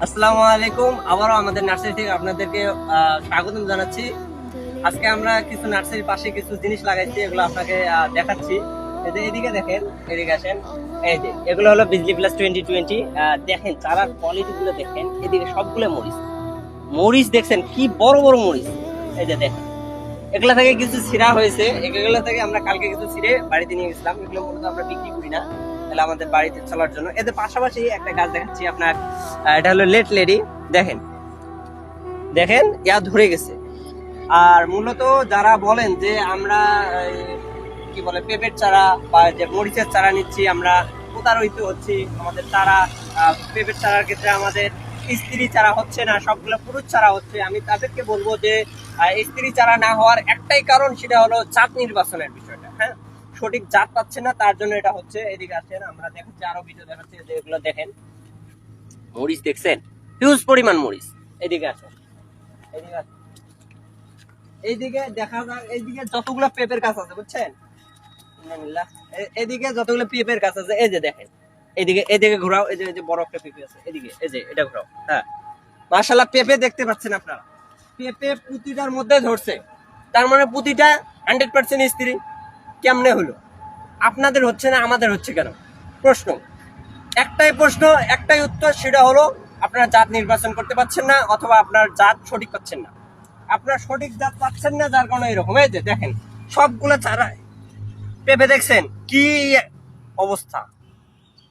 আসসালামু আলাইকুম। আবারও আমাদের নার্সারি থেকে আপনাদেরকে স্বাগতম জানাচ্ছি। আজকে আমরা কিছু নার্সারির পাশে কিছু জিনিস লাগাইছি, এগুলো আপনাকে দেখাচ্ছি। এই যে এদিকে দেখেন, এদিকে আসেন। এই যে এগুলো হলো বিজলি প্লাস 2020। দেখেন চারার কোয়ালিটি গুলো দেখেন, এদিকে সবগুলো মরিচ। মরিচ দেখছেন কি বড় বড় মরিচ। এই যে দেখেন, এগুলা থেকে কিছু ছিঁড়া হয়েছে, এগুলো থেকে আমরা কালকে কিছু ছিঁড়ে বাড়িতে নিয়ে গেছিলাম। এগুলো মূলত আমরা বিক্রি করি না, তাহলে আমাদের বাড়িতে চলার জন্য। এদের পাশাপাশি একটা গাছ দেখাচ্ছি আপনার, এটা হলো লেট লেডি। দেখেন দেখেন ইয়া ধরে গেছে। আর মূলত যারা বলেন যে আমরা কি বলে পেঁপের চারা বা যে মরিচের চারা নিচ্ছি, আমরা প্রতারিত হচ্ছি। আমাদের চারা পেঁপের চারার ক্ষেত্রে আমাদের স্ত্রী চারা হচ্ছে না, সবগুলো পুরুষ চারা হচ্ছে। আমি তাদেরকে বলবো যে স্ত্রী চারা না হওয়ার একটাই কারণ, সেটা হলো জাত নির্বাচনের বিষয়টা। হ্যাঁ, সঠিক জাত পাচ্ছে না, তার জন্য এটা হচ্ছে। এদিকে আসেন, আমরা দেখাচ্ছি, আরো ভিডিও দেখাচ্ছি। যে এগুলো দেখেন, মরিচ দেখছেন, হিউজ পরিমাণ মরিচ। এদিকে আসেন, এদিকে আসেন। এইদিকে দেখা যায়, এইদিকে যতগুলো পেঁপের গাছ আছে বুঝছেন, এদিকে যতগুলো পেঁপের গাছ আছে, এই যে দেখেন, এদিকে এদিকে ঘোরাও। এই যে বড় একটা পেঁপে আছে, এদিকে এই যে এটা ঘোরাও। হ্যাঁ, মাশাআল্লাহ পেঁপে দেখতে পাচ্ছেন আপনারা, পেঁপে প্রতিটার মধ্যে ধরছে। তার মানে প্রতিটা 100% স্ত্রী। কেমনে হলো? আপনাদের হচ্ছে না, আমাদের হচ্ছে কেন? প্রশ্ন একটাই, প্রশ্ন একটাই উত্তর, সেটা হলো আপনারা জাত নির্বাচন করতে পারছেন না, অথবা আপনার জাত সঠিক পাচ্ছেন না। আপনার সঠিক জাত পাচ্ছেন না, যার কারণে এরকম। এই যে দেখেন, সবগুলো চারায় পেঁপে দেখছেন কি অবস্থা,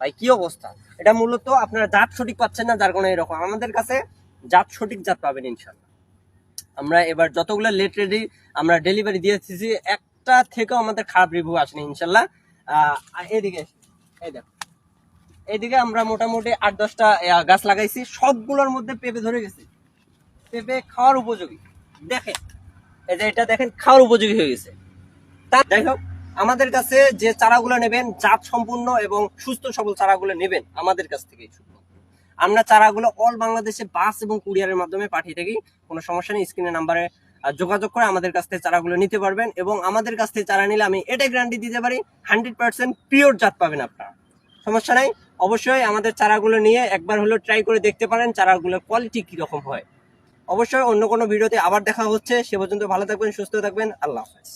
ভাই কি অবস্থা। এটা মূলত আপনারা জাত সঠিক পাচ্ছেন না, যার কারণে এরকম। আমাদের কাছে জাত সঠিক জাত পাবেন ইনশাল্লাহ। আমরা এবার যতগুলো লেট রেডি আমরা ডেলিভারি দিয়েছি, একটা থেকেও আমাদের খারাপ রিভিউ আসেনি ইনশাল্লাহ। এদিকে এই দেখো, এইদিকে আমরা মোটামুটি 8-10টা গাছ লাগাইছি, সবগুলোর মধ্যে পেঁপে ধরে গেছে। পেঁপে খাওয়ার উপযোগী। দেখেন এই যে এটা দেখেন, খাওয়ার উপযোগী হয়ে গেছে। তা যাই হোক, আমাদের কাছে যে চারাগুলো নেবেন, জাত সম্পূর্ণ এবং সুস্থ সবল চারাগুলো নেবেন আমাদের কাছ থেকে। আমরা চারাগুলো অল বাংলাদেশে বাস এবং কুরিয়ারের মাধ্যমে পাঠিয়ে থাকি। কোনো সমস্যা নেই, স্ক্রিনের নাম্বারে যোগাযোগ করে আমাদের কাছ থেকে চারাগুলো নিতে পারবেন। এবং আমাদের কাছ থেকে চারা নিলে আমি এটাই গ্যারান্টি দিতে পারি, 100% পিওর জাত পাবেন আপনারা। সমস্যা নাই, অবশ্যই আমাদের চারাগুলো নিয়ে একবার হলো ট্রাই করে দেখতে পারেন চারাগুলোর কোয়ালিটি কিরকম হয়। অবশ্যই অন্য কোনো ভিডিওতে আবার দেখা হচ্ছে। সে পর্যন্ত ভালো থাকবেন, সুস্থ থাকবেন। আল্লাহ হাফেজ।